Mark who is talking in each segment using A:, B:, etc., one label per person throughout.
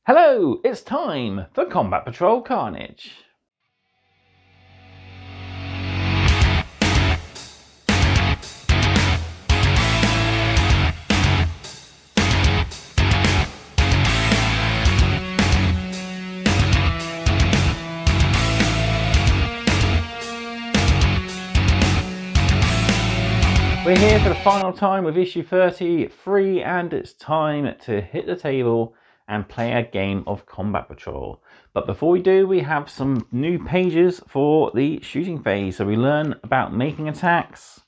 A: Hello, it's time for Combat Patrol Carnage. We're here for the final time with issue 33 and it's time to hit the table and play a game of Combat Patrol. But before we do, we have some new pages for the shooting phase. So we learn about making attacks,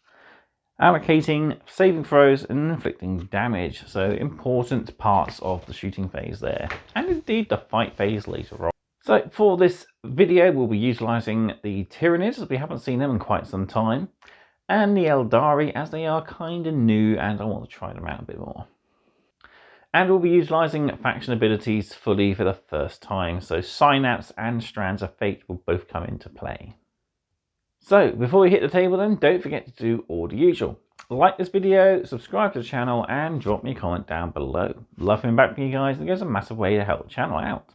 A: allocating, saving throws and inflicting damage. So important parts of the shooting phase there, and indeed the fight phase later on. So for this video, we'll be utilising the Tyranids, as we haven't seen them in quite some time, and the Eldari, as they are kind of new and I want to try them out a bit more. And we'll be utilising faction abilities fully for the first time, so Synapse and Strands of Fate will both come into play. So before we hit the table then, don't forget to do all the usual. Like this video, subscribe to the channel and drop me a comment down below. Love hearing back from you guys, and it goes a massive way to help the channel out.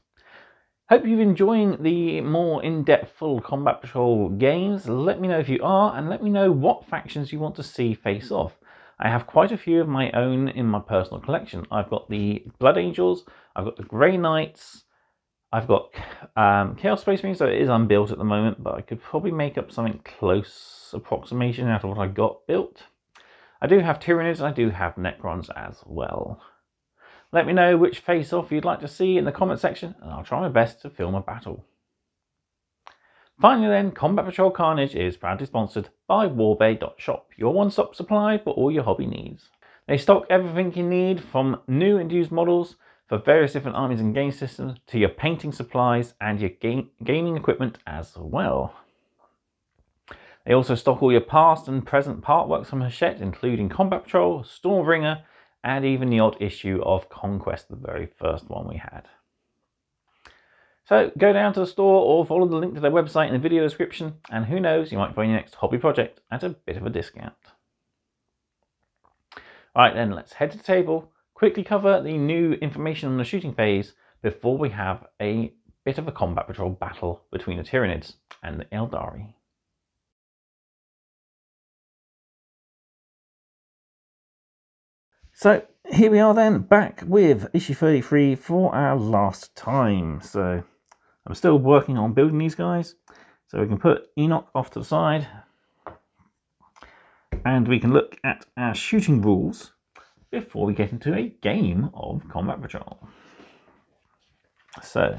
A: Hope you're enjoying the more in-depth full Combat Patrol games. Let me know if you are, and let me know what factions you want to see face off. I have quite a few of my own in my personal collection. I've got the Blood Angels, I've got the Grey Knights, I've got Chaos Space Marines, so it is unbuilt at the moment, but I could probably make up something close approximation out of what I got built. I do have Tyranids and I do have Necrons as well. Let me know which face-off you'd like to see in the comment section, and I'll try my best to film a battle. Finally then, Combat Patrol Carnage is proudly sponsored by warbay.shop, your one-stop supply for all your hobby needs. They stock everything you need, from new and used models for various different armies and game systems, to your painting supplies and your gaming equipment as well. They also stock all your past and present partworks from Hachette, including Combat Patrol, Stormbringer, and even the odd issue of Conquest, the very first one we had. So go down to the store or follow the link to their website in the video description, and who knows, you might find your next hobby project at a bit of a discount. Alright then, let's head to the table, quickly cover the new information on the shooting phase before we have a bit of a Combat Patrol battle between the Tyranids and the Eldari. So here we are then, back with issue 33 for our last time. So I'm still working on building these guys. So we can put Enoch off to the side. And we can look at our shooting rules before we get into a game of Combat Patrol. So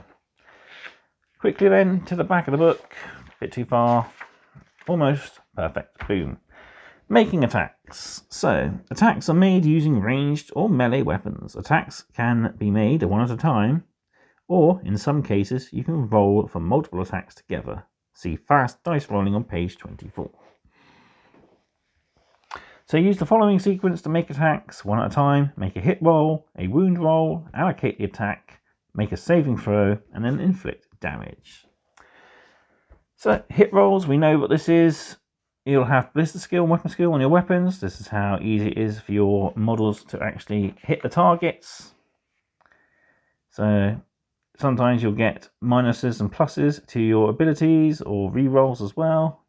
A: quickly then to the back of the book, a bit too far, almost perfect, boom. Making attacks. So, attacks are made using ranged or melee weapons. Attacks can be made one at a time, or in some cases, you can roll for multiple attacks together. See fast dice rolling on page 24. So use the following sequence to make attacks one at a time. Make a hit roll, a wound roll, allocate the attack, make a saving throw, and then inflict damage. So, hit rolls, we know what this is. You'll have blister skill and weapon skill on your weapons. This is how easy it is for your models to actually hit the targets. So sometimes you'll get minuses and pluses to your abilities or re-rolls as well.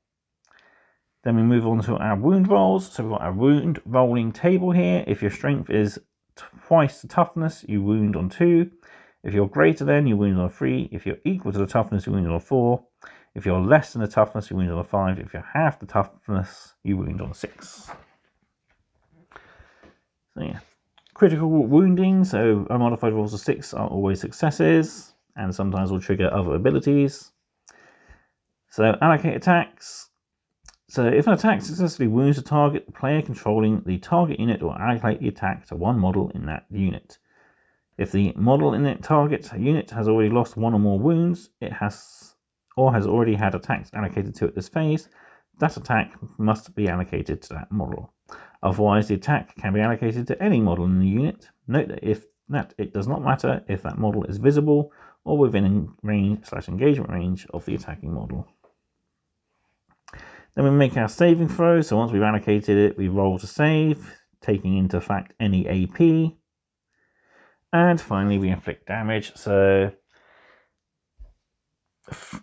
A: Then we move on to our wound rolls. So we've got our wound rolling table here. If your strength is twice the toughness, you wound on 2. If you're greater than, you wound on 3. If you're equal to the toughness, you wound on 4. If you're less than the toughness, you wound on a 5. If you're half the toughness, you wound on a 6. So yeah, critical wounding. So unmodified rolls of 6 are always successes, and sometimes will trigger other abilities. So allocate attacks. So if an attack successfully wounds a target, the player controlling the target unit will allocate the attack to one model in that unit. If the model in that target unit has already lost one or more wounds, it has already had attacks allocated to it this phase, that attack must be allocated to that model. Otherwise, the attack can be allocated to any model in the unit. Note that it does not matter if that model is visible or within range/engagement range of the attacking model. Then we make our saving throw. So once we've allocated it, we roll to save, taking into fact any AP. And finally, we inflict damage. So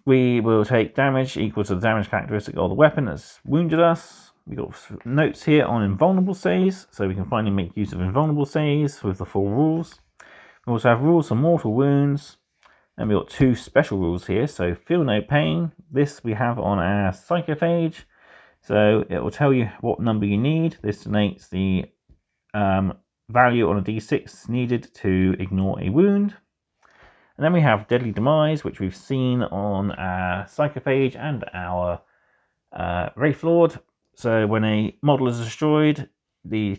A: we will take damage equal to the damage characteristic of the weapon that's wounded us. We've got notes here on invulnerable saves, so we can finally make use of invulnerable saves with the full rules. We also have rules for mortal wounds, and we've got 2 special rules here. So feel no pain. This we have on our psychophage, so it will tell you what number you need. This denotes the value on a d6 needed to ignore a wound. And then we have Deadly Demise, which we've seen on our Psychophage and our Wraith Lord. So when a model is destroyed, on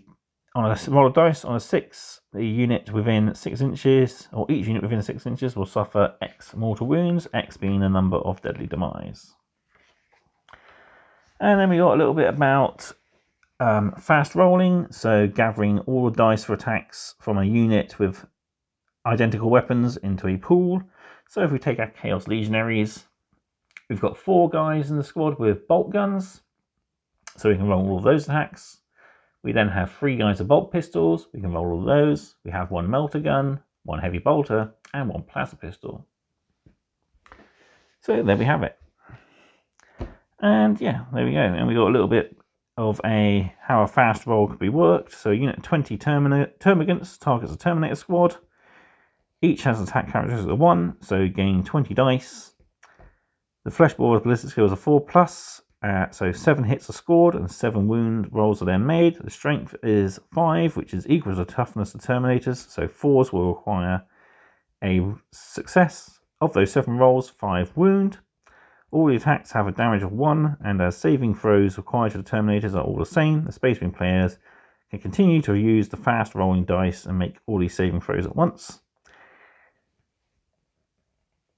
A: a roll of dice, on a 6, the unit within 6 inches, or each unit within 6 inches, will suffer X mortal wounds, X being the number of Deadly Demise. And then we got a little bit about fast rolling, so gathering all the dice for attacks from a unit with identical weapons into a pool. So if we take our Chaos Legionaries, we've got 4 guys in the squad with bolt guns, so we can roll all of those attacks. We then have 3 guys with bolt pistols, we can roll all of those. We have 1 melter gun, 1 heavy bolter, and 1 plasma pistol. So there we have it. And yeah, there we go. And we got a little bit of how a fast roll could be worked. So unit 20 Termagants targets a Terminator squad. Each has attack characteristic of 1, so gain 20 dice. The Fleshboard ballistic skills are 4+, so 7 hits are scored and 7 wound rolls are then made. The strength is 5, which is equal to the toughness of Terminators, so 4s will require a success. Of those 7 rolls, 5 wound. All the attacks have a damage of 1, and as saving throws required for the Terminators are all the same, the Space Marine players can continue to use the fast rolling dice and make all these saving throws at once,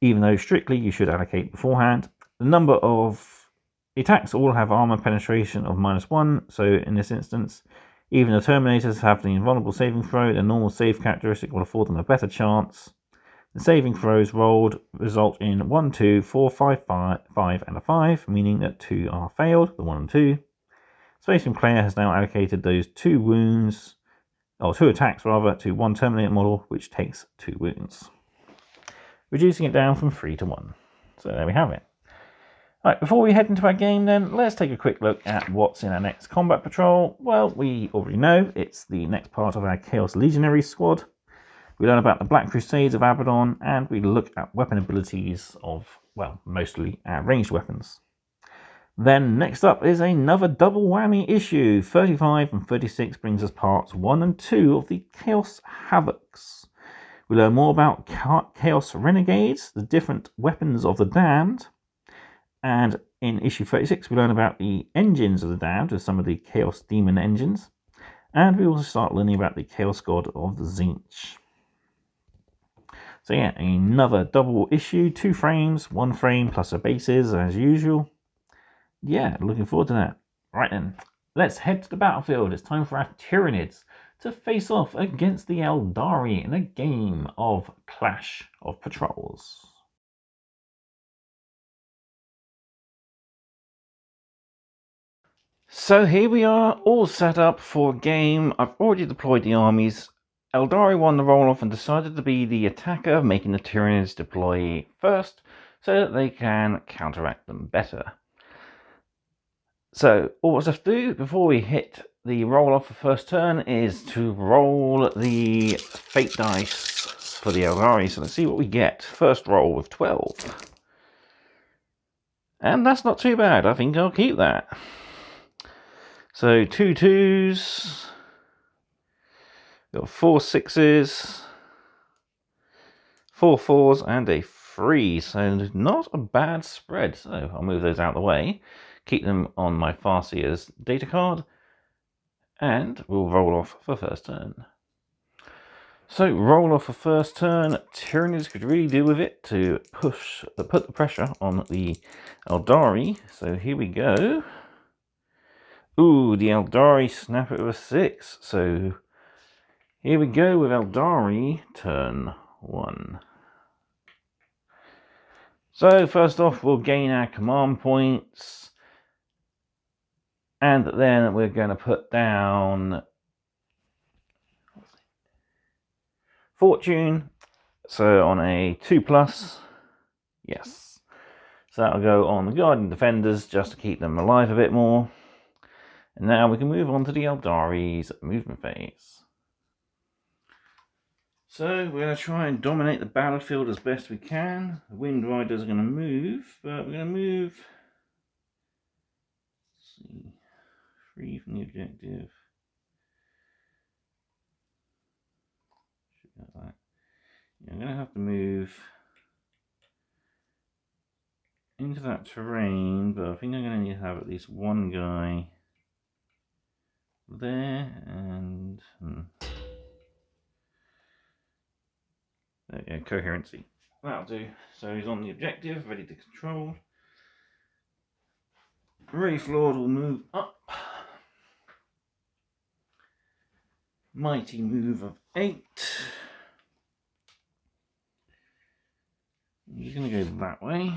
A: even though strictly you should allocate beforehand. The number of attacks all have armor penetration of -1, so in this instance, even the Terminators have the invulnerable saving throw. The normal save characteristic will afford them a better chance. The saving throws rolled result in 1, 2, 4, 5, 5, and a 5, meaning that 2 are failed, the 1 and 2. Space Marine player has now allocated those 2 attacks to 1 Terminator model, which takes 2 wounds, reducing it down from 3 to 1. So there we have it. Right, before we head into our game then, let's take a quick look at what's in our next combat patrol. Well, we already know it's the next part of our Chaos Legionary squad. We learn about the Black Crusades of Abaddon, and we look at weapon abilities of, well, mostly our ranged weapons. Then next up is another double whammy issue. 35 and 36 brings us parts 1 and 2 of the Chaos Havocs. We learn more about Chaos Renegades, the different weapons of the Damned. And in issue 36, we learn about the engines of the Damned, with some of the Chaos Demon engines. And we also start learning about the Chaos God of the Tzeentch. So yeah, another double issue, 2 frames, 1 frame plus the bases as usual. Yeah, looking forward to that. Right then, let's head to the battlefield. It's time for our Tyranids to face off against the Eldari in a game of Clash of Patrols. So here we are, all set up for a game. I've already deployed the armies. Eldari won the roll-off and decided to be the attacker, making the Tyranids deploy first so that they can counteract them better. So all we have to do before we hit the roll-off for first turn is to roll the fate dice for the Eldari. So let's see what we get. First roll with 12. And that's not too bad. I think I'll keep that. So 2 2s, got 4 6s, 4 4s, and a 3. So not a bad spread. So I'll move those out of the way, keep them on my Farseer's data card, and we'll roll off for first turn. So roll off for first turn. Tyranids could really do with it to put the pressure on the Eldari. So here we go. Ooh, the Eldari snap it with a 6. So here we go with Eldari turn 1. So first off, we'll gain our command points. And then we're going to put down fortune. So on a 2+, yes. So that'll go on the Guardian Defenders just to keep them alive a bit more. And now we can move on to the Eldari's movement phase. So we're going to try and dominate the battlefield as best we can. The Wind Riders are going to move, but we're going to move, let's see, free from the objective. Should be like that. Yeah, I'm going to have to move into that terrain, but I think I'm going to need to have at least one guy there, and there you go, coherency. That'll do. So he's on the objective, ready to control. Wraith Lord will move up. Mighty move of 8. He's going to go that way.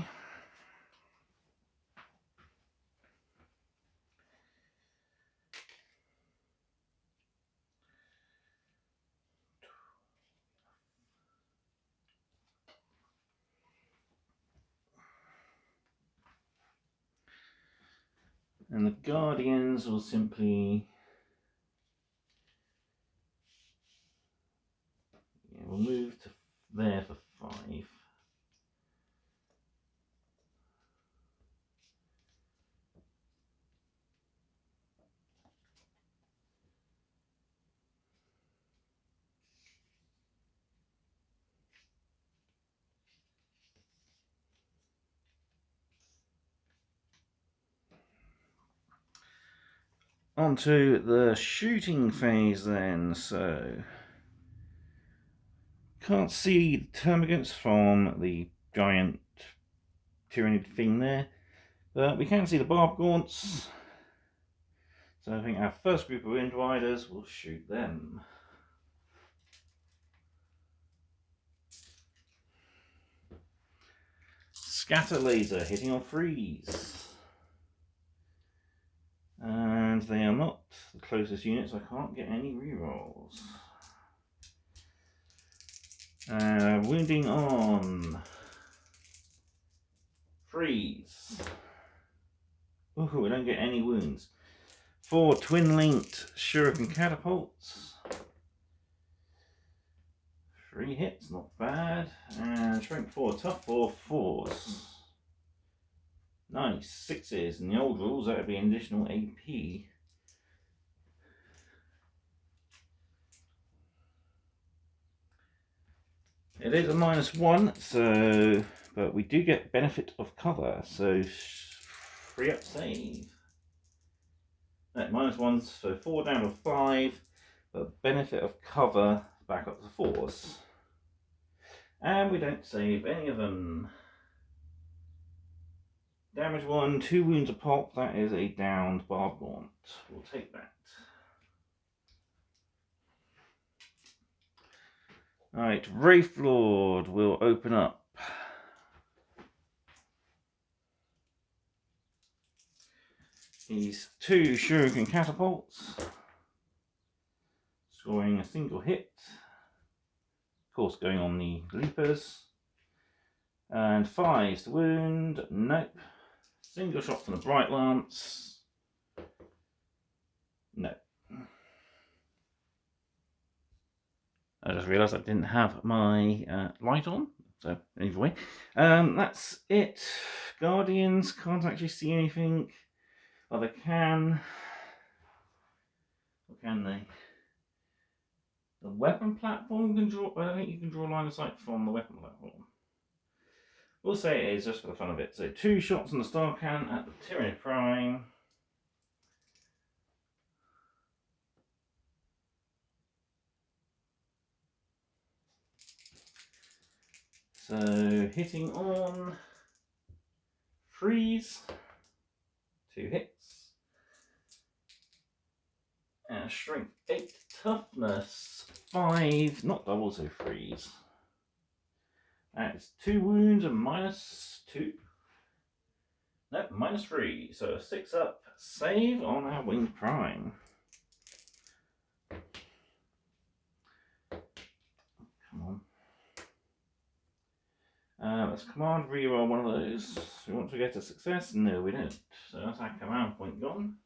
A: And the Guardians will simply, we'll move to there for 5. Onto the shooting phase then. So can't see the termagants from the giant tyrannid thing there, but we can see the barb gaunts. So I think our first group of Wind Riders will shoot them. Scatter laser hitting on freeze. And they are not the closest units, I can't get any rerolls. Wounding on freeze. Ooh, we don't get any wounds. 4 twin-linked shuriken catapults. 3 hits, not bad. And strength 4, tough 4, 4s. Nice, 6s. In the old rules, that would be an additional AP. It is a -1, so, but we do get benefit of cover, so free up save. No, -1s, so 4 down to 5, but benefit of cover back up to 4s. And we don't save any of them. Damage 1, 2 wounds a pop, that is a downed barb gaunt. We'll take that. Alright, Wraith Lord will open up. These 2 shuriken catapults, scoring a single hit. Of course, going on the leapers. And 5s to wound. Nope. Single shot from the Bright Lance. No. I just realised I didn't have my light on. So, anyway, that's it. Guardians can't actually see anything. Oh, they can. Or can they? The weapon platform can draw. I don't think you can draw a line of sight from the weapon platform. We'll say it is just for the fun of it. So 2 shots on the Star Cannon at the Tyrannid Prime. So hitting on freeze, 2 hits. And strength 8, toughness 5, not double, so freeze. That's 2 wounds and -2. Nope, -3. So a 6 up save on our Winged Prime. Come Let's command reroll one of those. We want to get a success? No, we don't. So that's our command point gone.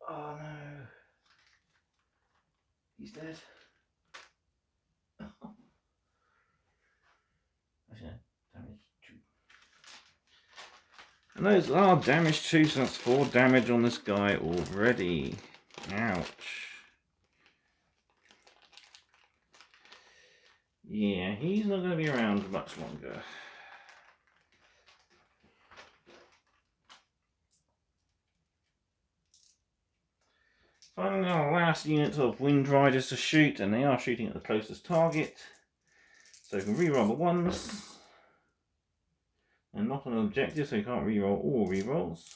A: Oh no. He's dead. Actually, damage 2. And those are damage 2, so that's 4 damage on this guy already. Ouch. Yeah, he's not going to be around much longer. Finding our last units of Wind Riders to shoot, and they are shooting at the closest target. So we can reroll the ones. And not an objective, so you can't reroll all rerolls.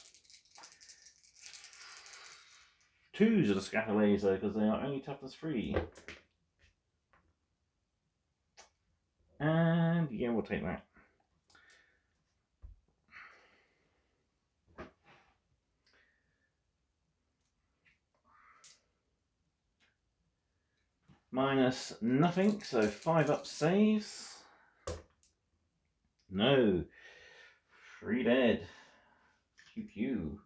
A: 2s are the scatterways though, because they are only toughness 3. And yeah, we'll take that. Minus nothing, so 5 up saves. No. 3 dead. Pew pew.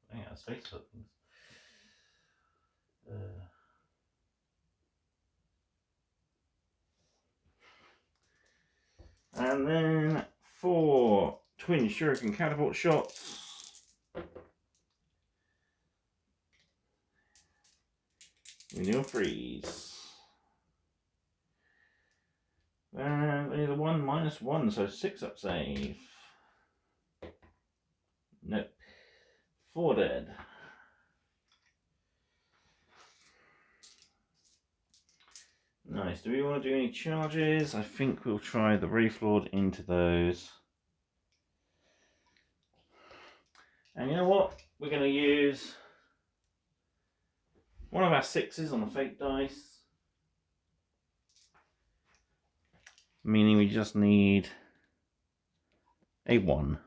A: I think that's space buttons. And then 4 twin shuriken catapult shots. Renewal freeze. And only the 1 minus 1, so 6 up save. Nope. 4 dead. Nice. Do we want to do any charges? I think we'll try the Wraith Lord into those. And you know what? We're going to use one of our 6s on the fate dice. Meaning we just need a 1.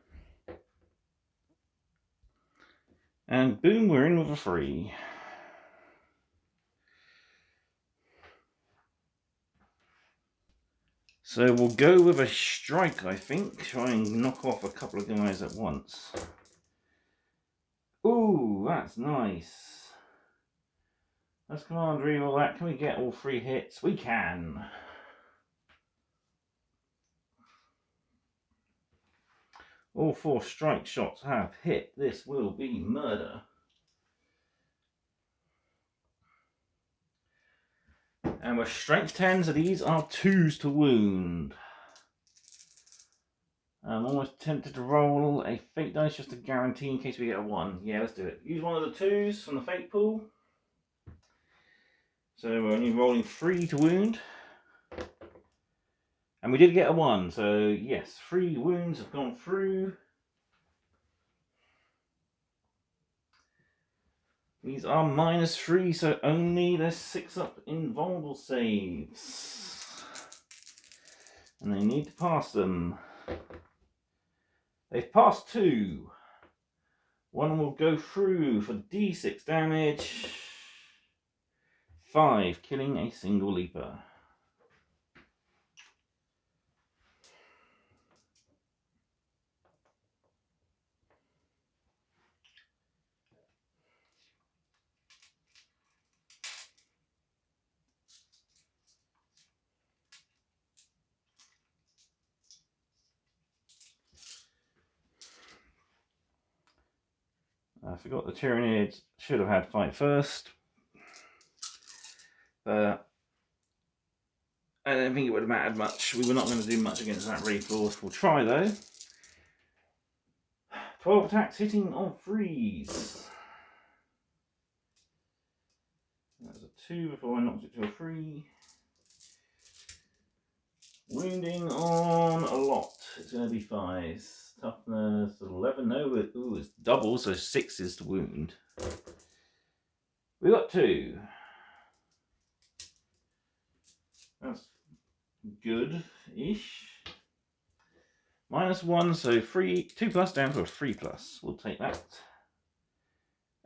A: And boom, we're in with a 3. So we'll go with a strike, I think. Try and knock off a couple of guys at once. Ooh, that's nice. Let's command reroll that. Can we get all 3 hits? We can. All 4 strike shots have hit. This will be murder. And we're strength 10s, so these are 2s to wound. I'm almost tempted to roll a fate dice just to guarantee in case we get a 1. Yeah, let's do it. Use one of the 2s from the fate pool. So we're only rolling 3 to wound. And we did get a 1, so yes, 3 wounds have gone through. These are minus 3, so only the 6 up invulnerable saves. And they need to pass them. They've passed 2. 1 will go through for d6 damage. 5, killing a single leaper. I forgot the Tyranids should have had fight first. But I don't think it would have mattered much. We were not going to do much against that Wraith Lord. We'll try though. 12 attacks hitting on 3s. That was a 2 before I knocked it to a 3. Wounding on a lot. It's going to be 5s. Toughness 11. No, ooh, it's double, so 6s to wound. We got 2. That's good-ish. -1, so 2+ down to a 3+. We'll take that.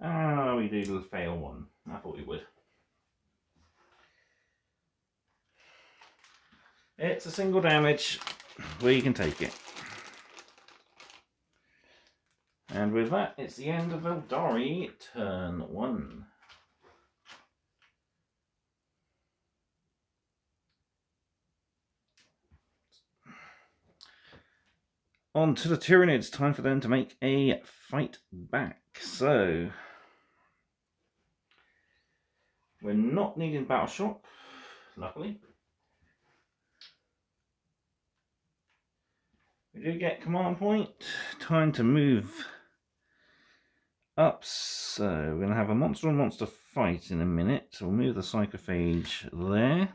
A: Ah, we do the fail 1. I thought we would. It's a single damage. We can take it. And with that, it's the end of Eldari turn 1. On to the Tyranids. Time for them to make a fight back. So, we're not needing Battle Shop, luckily. We do get Command Point. Time to move up. So, we're going to have a monster on monster fight in a minute. So we'll move the Psychophage there.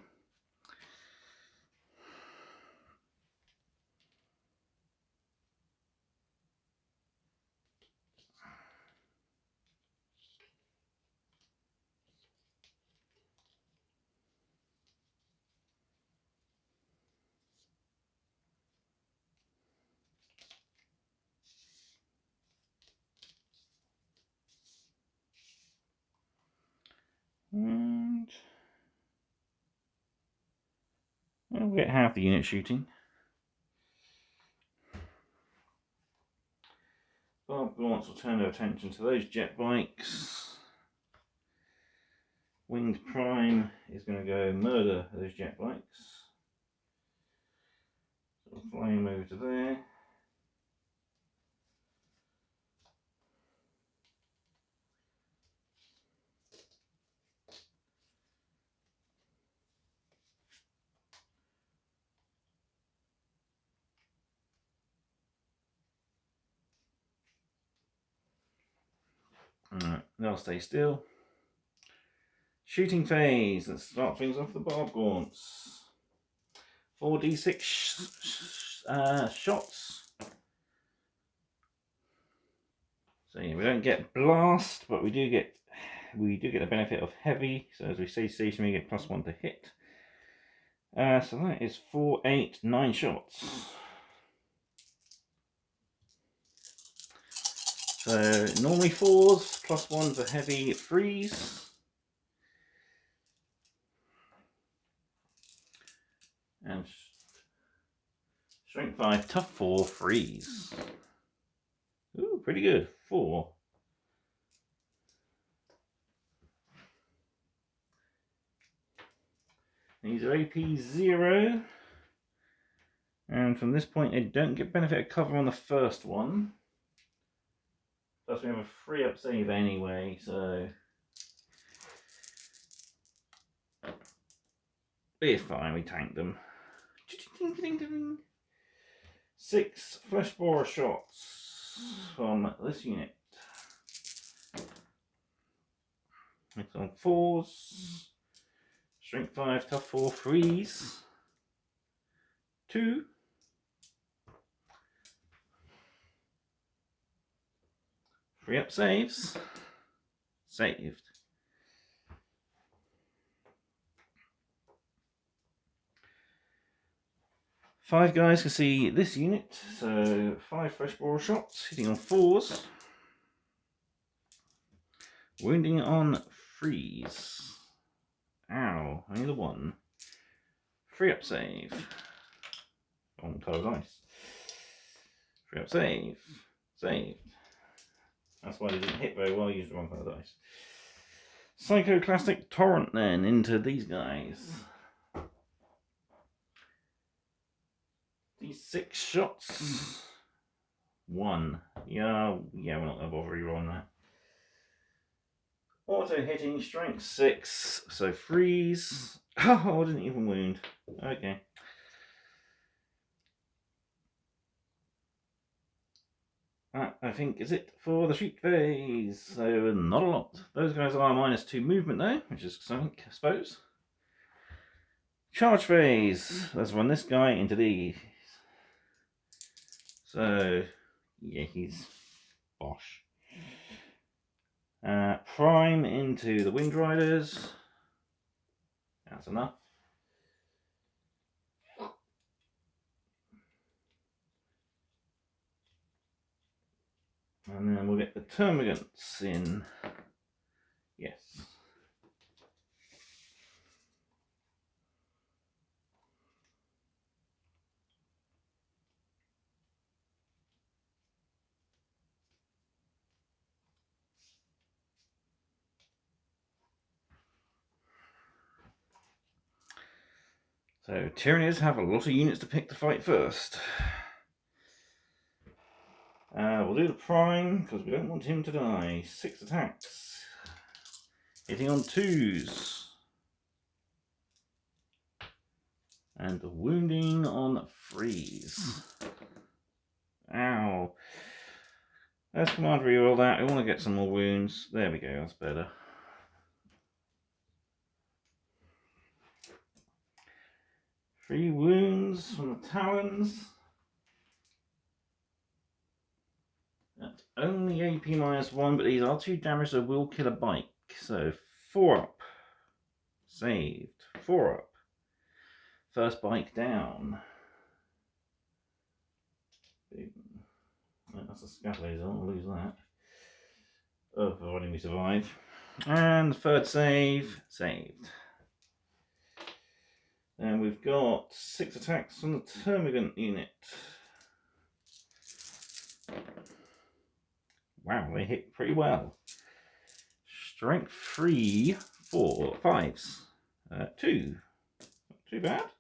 A: And we'll get half the unit shooting. Bob wants to turn their attention to those jet bikes. Winged Prime is going to go murder those jet bikes. So we'll fly him over to there. Alright, they'll stay still. Shooting phase. Let's start things off the Barb Gaunts. 4d6 shots. So yeah, we don't get blast, but we do get the benefit of heavy. So as we say stationary, we get +1 to hit. So that is 4, 8, 9 shots. So normally 4s, +1 for heavy, freeze. And strength 5, tough 4, freeze. Ooh, pretty good. 4. These are AP 0. And from this point, they don't get benefit of cover on the first one. Plus, we have a free up save anyway, so we're fine. We tank them. 6 flesh borer shots from this unit. It's on 4s. Strength 5, tough 4, freeze. 2. Free up saves. Saved. Five guys can see this unit, so 5 fresh borer shots, hitting on 4s. Wounding on freeze. Ow, only the 1. Free up save. On colour dice. Free up save. Saved. That's why they didn't hit very well, used the wrong colour dice. Psychoclastic Torrent then into these guys. These 6 shots. 1. Yeah, we're not going to bother rerolling that. Auto hitting, strength 6, so freeze. Oh, I didn't even wound. Okay. That, I think, is it for the shoot phase. So, not a lot. Those guys are -2 movement though, which is something, I suppose. Charge phase. Let's run this guy into these. So, yeah, he's bosh. Prime into the Winged Riders. That's enough. And then we'll get the termagants in. Yes. So Tyranids have a lot of units to pick to fight first. We'll do the prime because we don't want him to die. 6 attacks. Hitting on 2s. And the wounding on 3s. Ow. Let's command reroll that. I want to get some more wounds. There we go, that's better. Three wounds from the talons. That's only AP -1, but these are 2 damage, so will kill a bike. So 4 up. Saved. 4 up. First bike down. That's a scat laser, I'll lose that. Oh, providing we survive. And the third save, saved. And we've got 6 attacks from the termagant unit. Wow, they hit pretty well. Strength 3, 4, 5s. 2. Not too bad.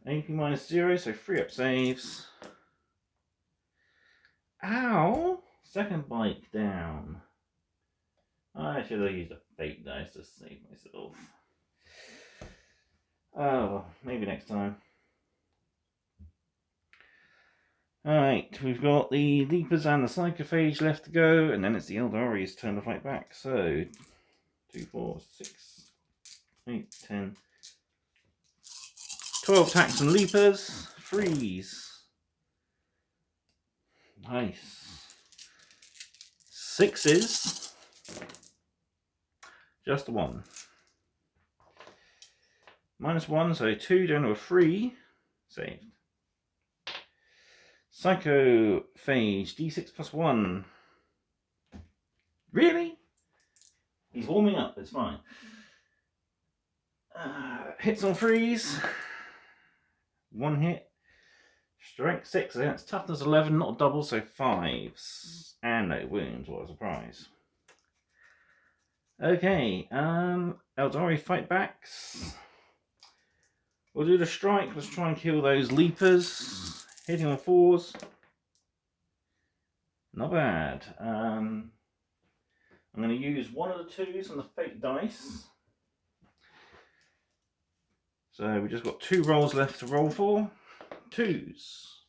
A: AP -0, so 3 up saves. Ow! Second bike down. I should have used a fate dice to save myself. Oh, maybe next time. Alright, we've got the Leapers and the Psychophage left to go, and then it's the Eldari's turn to fight back. So, 2, 4, 6, 8, 10, 12 attacks and Leapers. Freeze. Nice. 6s. Just 1. -1, so 2 down to a 3. Saved. Psychophage, D6 +1. Really? He's warming up, it's fine. Hits on 3s. 1 hit. Strength 6 against toughness 11, not a double, so 5s. And no wounds, what a surprise. Okay, Eldari fight backs. We'll do the strike, let's try and kill those Leapers. Hitting on 4s. Not bad. I'm going to use one of the 2s on the fate dice. So we just got 2 rolls left to roll for. 2s.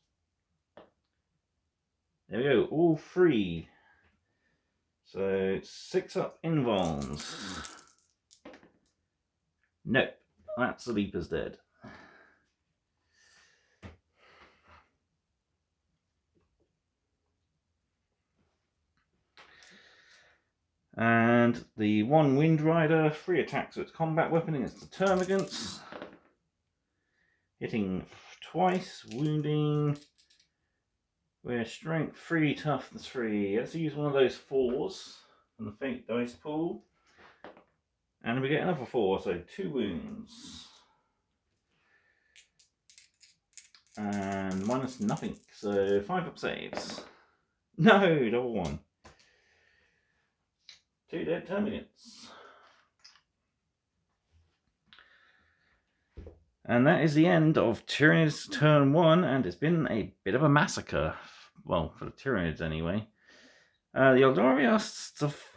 A: There we go, all 3. So 6 up invulns. Nope, that's the Leaper's dead. And the 1 Wind Rider, 3 attacks with its combat weapon against the termagants. Hitting twice, wounding. We're strength 3, toughness 3. Let's use one of those 4s from the fate dice pool. And we get another 4, so 2 wounds. And minus nothing, so 5 up saves. No, double 1. 2 dead termagants. And that is the end of Tyranid's turn 1, and it's been a bit of a massacre. Well, for the Tyranids anyway. The Eldari are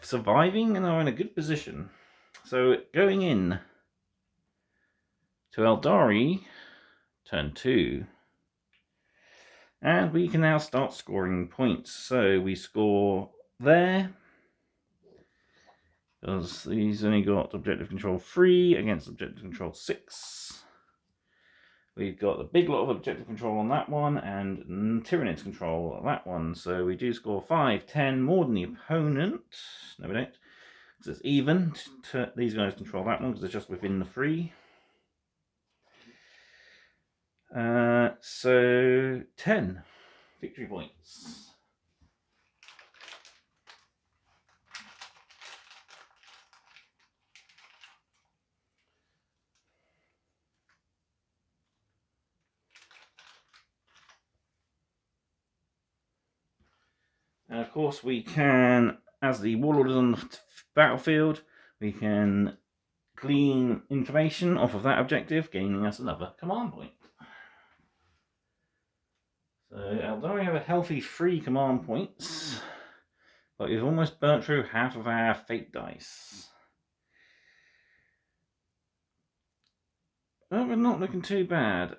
A: surviving and are in a good position. So going in to Eldari, turn 2. And we can now start scoring points. So we score there. Because he's only got objective control 3 against objective control 6. We've got a big lot of objective control on that one, and Tyranid's control on that one. So we do score 5, 10 more than the opponent. No, we don't. Because it's even. These guys control that one because they're just within the 3. So 10 victory points. Of course, we can, as the warlord is on the battlefield, we can glean information off of that objective, gaining us another command point. So, although we have a healthy 3 command points, but we've almost burnt through half of our fate dice. Well, we're not looking too bad.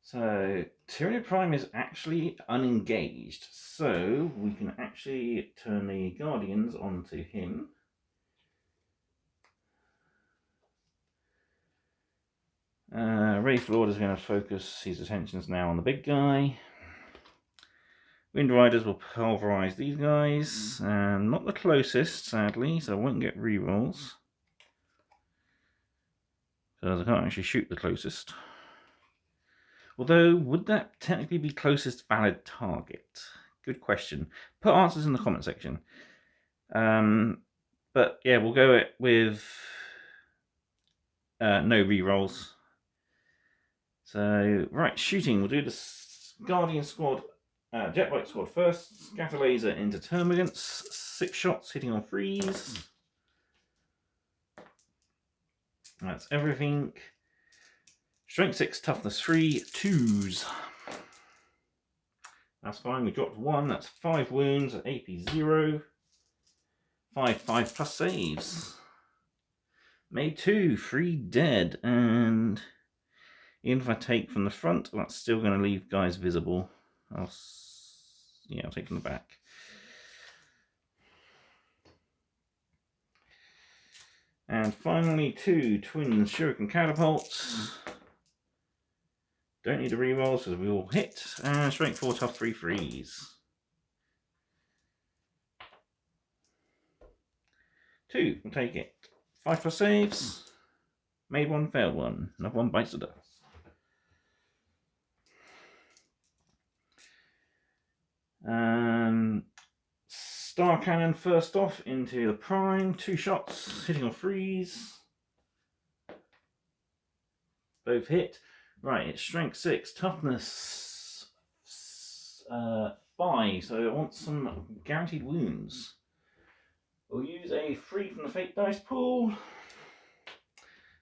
A: So, Tyranny Prime is actually unengaged, so we can actually turn the Guardians onto him. Wraith Lord is going to focus his attentions now on the big guy. Wind Riders will pulverize these guys, and not the closest, sadly, so I won't get rerolls. Because I can't actually shoot the closest. Although, would that technically be closest valid target? Good question. Put answers in the comment section. But yeah, we'll go with no rerolls. So, right, shooting. We'll do the Guardian squad, Jetbike squad first. Scatter laser into termagants. 6 shots hitting on 3s. That's everything. Strength 6, toughness 3, 2s. That's fine, we dropped 1, that's 5 wounds at AP 0. 5 plus saves. Made 2, 3 dead, and even if I take from the front, that's still going to leave guys visible. I'll take from the back. And finally, 2 twin shuriken catapults. Don't need the rerolls because we all hit. And strength 4, tough 3 freeze. 2, we'll take it. 5 plus saves. Made 1, failed 1. Another 1 bites the dust. Star Cannon first off into the prime. 2 shots, hitting on 3s. Both hit. Right, it's strength 6, toughness 5, so I want some guaranteed wounds. We'll use a 3 from the fate dice pool,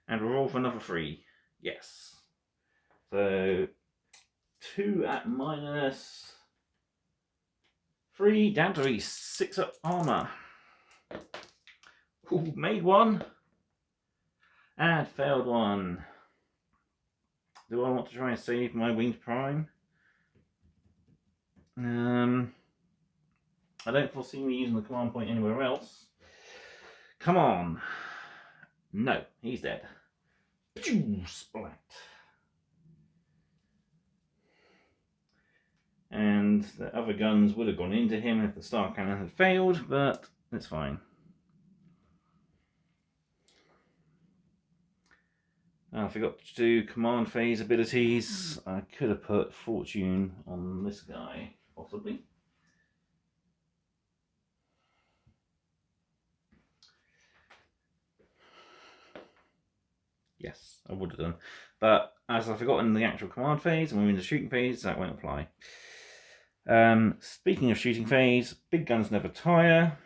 A: and we'll roll for another 3. Yes. So 2 at minus 3, down to a 6 up armor. Ooh, made 1 and failed 1. Do I want to try and save my winged prime? I don't foresee me using the command point anywhere else. Come on. No, he's dead. Splat. And the other guns would have gone into him if the Star Cannon had failed, but it's fine. I forgot to do command phase abilities. I could have put Fortune on this guy, possibly. Yes, I would have done. But as I forgot in the actual command phase, and we're in the shooting phase, that won't apply. Speaking of shooting phase, big guns never tire.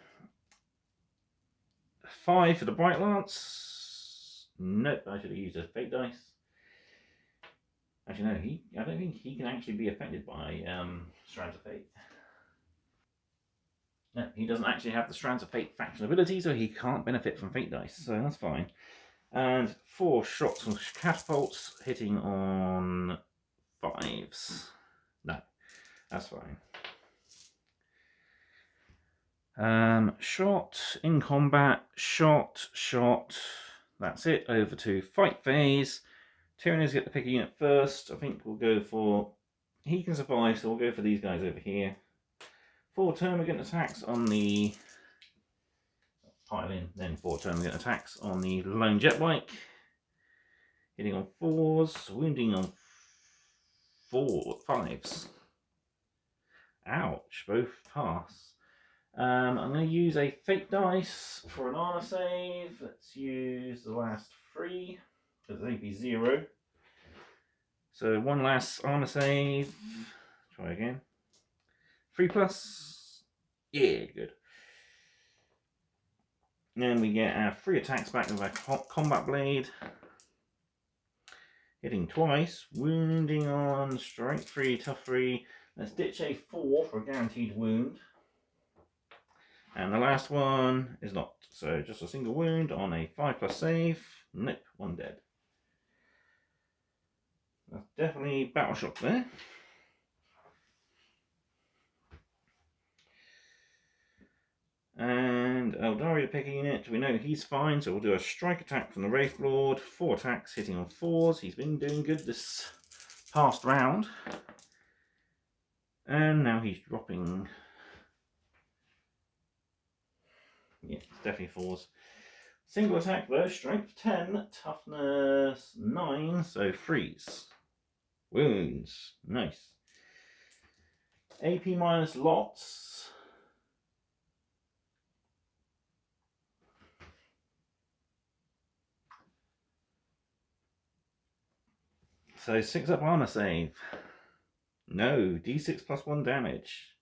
A: 5 for the Bright Lance. Nope, I should have used a fate dice. Actually, no, I don't think he can actually be affected by Strands of Fate. No, he doesn't actually have the Strands of Fate faction ability, so he can't benefit from fate dice, so that's fine. And 4 shots from catapults hitting on 5s. No, that's fine. Shot, in combat, shot. That's it, over to fight phase. Tyranids get the pick a unit first. I think we'll go for... He can survive, so we'll go for these guys over here. 4 termagant attacks on the... Pile in, then 4 termagant attacks on the lone jet bike. Hitting on 4s, wounding on 5s. Ouch, both pass. I'm going to use a fate dice for an armor save. Let's use the last 3, because it's AP 0. So one last armor save. Try again. 3+. Yeah, good. Then we get our 3 attacks back with our combat blade. Hitting twice, wounding on strength 3, tough 3. Let's ditch a 4 for a guaranteed wound. And the last one is not. So just a single wound on a 5+ save. Nope, 1 dead. That's definitely battle shock there. And Eldaria picking it. We know he's fine, so we'll do a strike attack from the Wraith Lord. 4 attacks, hitting on 4s. He's been doing good this past round. And now he's dropping. Yeah, it's definitely 4s. Single attack though, strength 10, toughness 9, so freeze. Wounds, nice. AP minus lots. So 6 up armor save. No, d6 plus 1 damage.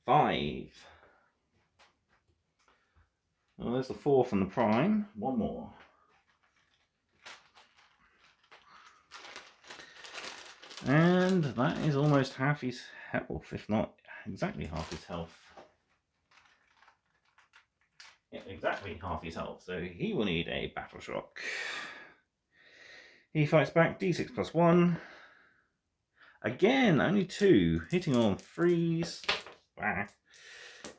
A: 5. Well, there's the 4 from the prime. 1 more. And that is almost half his health, if not exactly half his health. Yeah, exactly half his health, so he will need a battle shock. He fights back, d6 plus 1. Again, only 2. Hitting on 3s. Ah.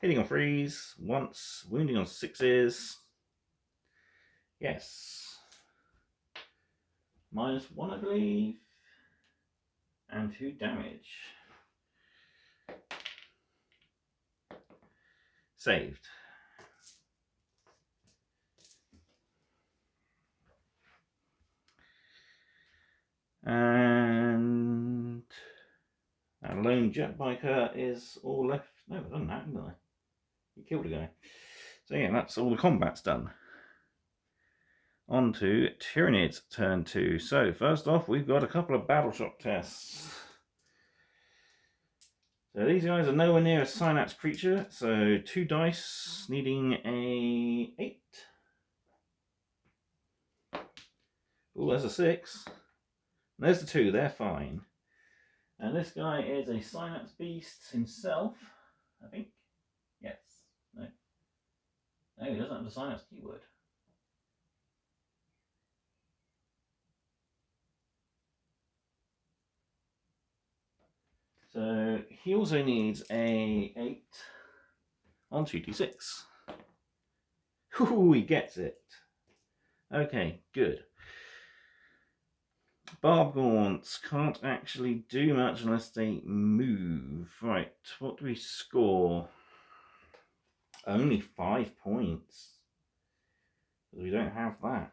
A: Hitting on 3s once, wounding on 6s. Yes. Minus 1, I believe. And 2 damage. Saved. And our lone jet biker is all left. No, I've done that, haven't I? He killed a guy. So yeah, that's all the combat's done. On to Tyrannid's turn 2. So first off, we've got a couple of battle shock tests. So these guys are nowhere near a synapse creature, so 2 dice, needing a 8. Oh, there's a 6. There's the 2, they're fine. And this guy is a synapse beast himself, I think. Yes. No. No, he doesn't have the synapse keyword. So he also needs a 8 on 2d6. Ooh, he gets it. Okay, good. Barb Gaunts can't actually do much unless they move. Right, what do we score? Only 5 points. We don't have that.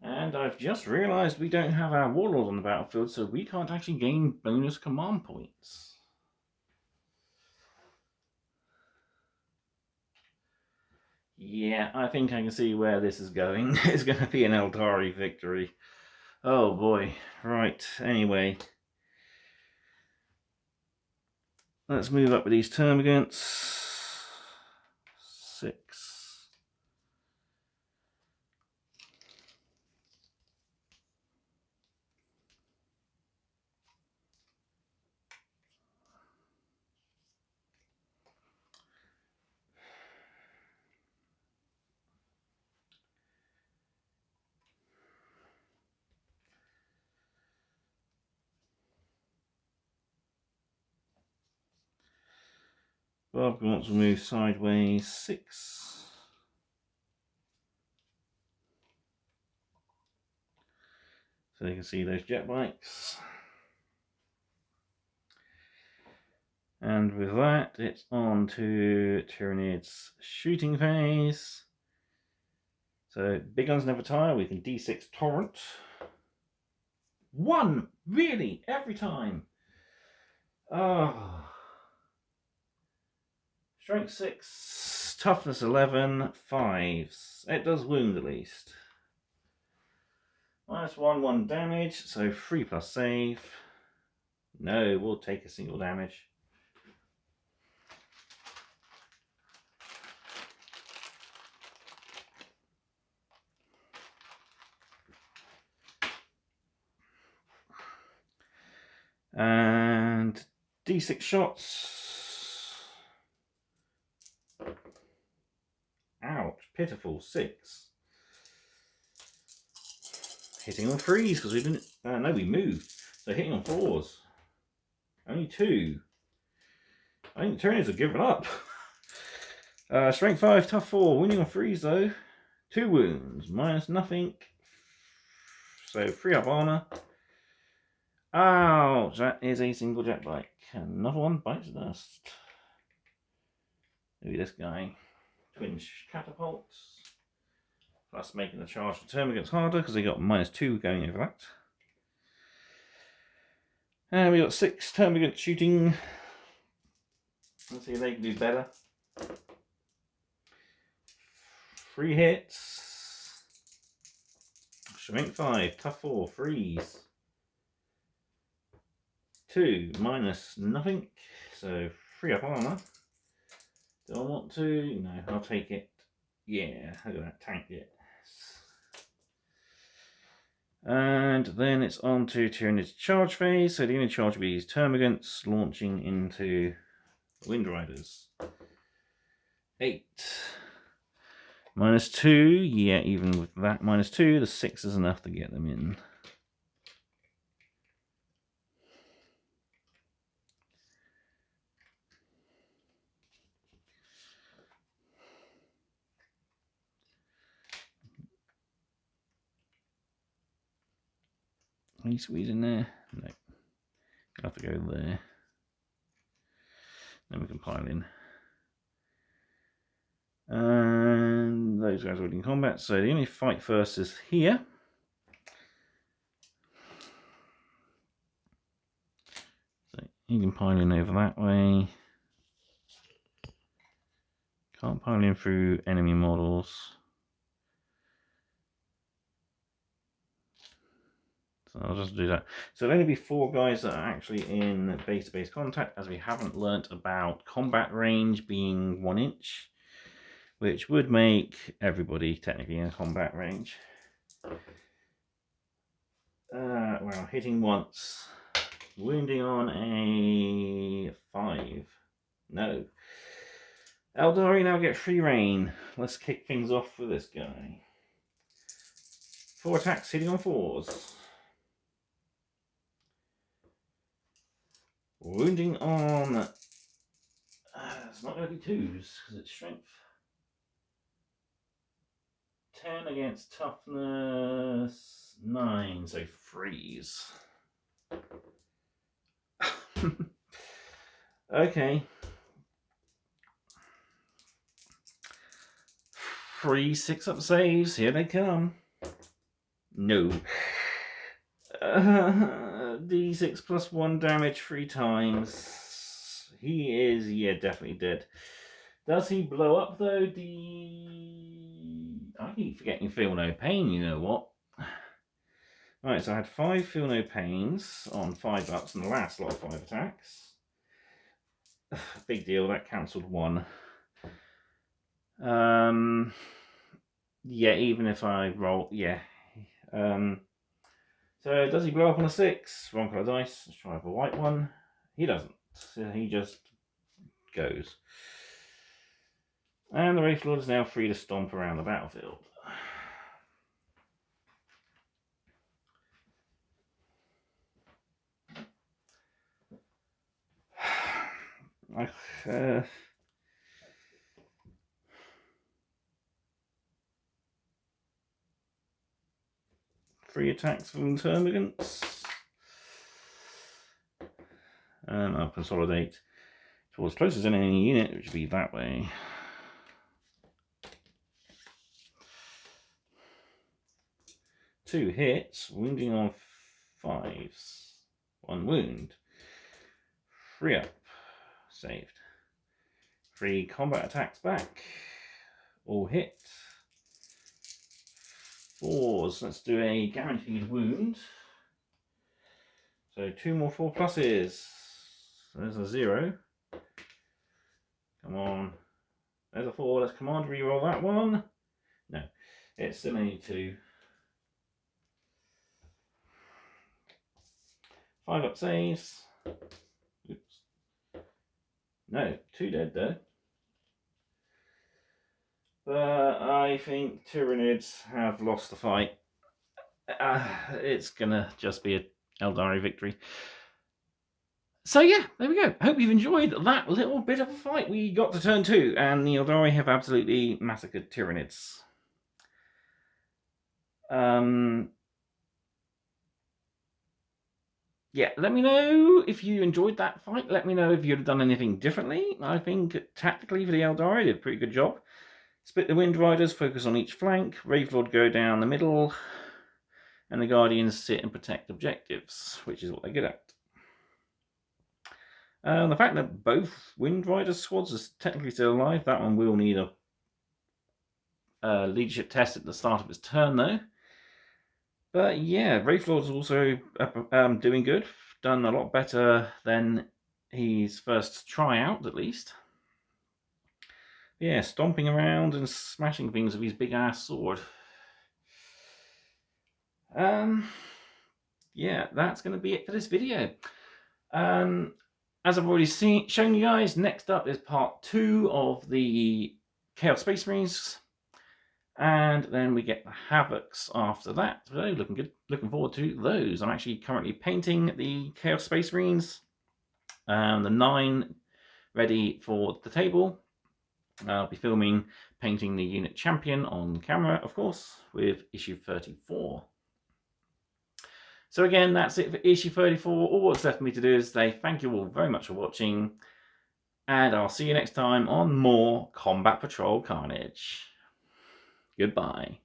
A: And I've just realised we don't have our Warlord on the battlefield, so we can't actually gain bonus command points. Yeah, I think I can see where this is going. It's going to be an Eldari victory. Oh boy. Right, anyway. Let's move up with these termagants. 6. Bob wants to move sideways 6. So you can see those jet bikes. And with that, it's on to Tyrannid's shooting phase. So big guns never tire. We can d6 torrent. 1! Really? Every time? Oh. Strength 6, toughness 11, 5s. It does wound at least. -1, 1 damage, so 3 plus save. No, we'll take a single damage. And D6 shots. Ouch, pitiful, 6. Hitting on 3s because we didn't. No, we moved. So hitting on 4s. Only 2. I think the Tyranids have given up. Strength 5, tough 4. Wounding on 3s though. 2 wounds, minus nothing. So 3 up armor. Ouch, that is a single jet bite. Another one bites dust. Maybe this guy. Twin catapults. Plus making the charge to termagants harder because they got -2 going over that. And we got 6 termagants shooting. Let's see if they can do better. 3 hits. Strength 5, tough 4, 3s. 2 minus nothing, so 3 up armor. Do I want to? No, I'll take it. Yeah, look at that, tank it. And then it's on to Tyranid's charge phase. So the only charge will be these termagants launching into Wind Riders. 8. -2, yeah, even with that -2, the 6 is enough to get them in. Can you squeeze in there? No. You'll have to go there. Then we can pile in. And those guys are already in combat, so the only fight first is here. So you can pile in over that way. Can't pile in through enemy models. So I'll just do that. So there'll only be 4 guys that are actually in base-to-base contact, as we haven't learnt about combat range being 1 inch, which would make everybody technically in combat range. Well, hitting once, wounding on a 5. No. Eldari now get free reign. Let's kick things off with this guy. 4 attacks hitting on 4s. Wounding on... it's not going to be 2s because it's strength. 10 against toughness 9, so 3s. Okay. 3 6-up saves, here they come. No. D6 plus 1 damage 3 times. He is, yeah, definitely dead. Does he blow up though? I keep forgetting feel no pain, you know what? Right, so I had 5 feel no pains on 5 ups and the last lot of 5 attacks. Big deal, that cancelled 1. Yeah, even if I roll, yeah. So does he blow up on a 6? Wrong colour dice. Let's try for a white one. He doesn't. So he just goes. And the Wraith Lord is now free to stomp around the battlefield. Three attacks from termagants. And I'll consolidate towards closest enemy unit, which would be that way. Two hits, wounding on 5s. 1 wound. 3 up. Saved. 3 combat attacks back. All hit. 4s. Let's do a guaranteed wound. So 2 more 4 pluses. There's a 0. Come on. There's a 4. Let's command reroll that one. No, it's still only 2. 5 up saves. Oops. No, 2 dead though. But I think Tyranids have lost the fight. It's gonna just be a Eldari victory. So yeah, there we go. Hope you've enjoyed that little bit of a fight. We got to turn 2, and the Eldari have absolutely massacred Tyranids. Yeah, let me know if you enjoyed that fight. Let me know if you'd have done anything differently. I think tactically for the Eldari, did a pretty good job. Split the Wind Riders, focus on each flank. Wraithlord go down the middle. And the Guardians sit and protect objectives, which is what they're good at. The fact that both Wind Riders squads are technically still alive, that one will need a leadership test at the start of its turn though. But yeah, Wraithlord's also doing good. Done a lot better than his first tryout, at least. Yeah, stomping around and smashing things with his big ass sword. Yeah, that's going to be it for this video. As I've already shown you guys, next up is part 2 of the Chaos Space Marines. And then we get the Havocs after that. So looking good. Looking forward to those. I'm actually currently painting the Chaos Space Marines. The 9 ready for the table. I'll be filming painting the unit champion on camera, of course, with issue 34. So again, that's it for issue 34. All that's left for me to do is say thank you all very much for watching. And I'll see you next time on more Combat Patrol Carnage. Goodbye.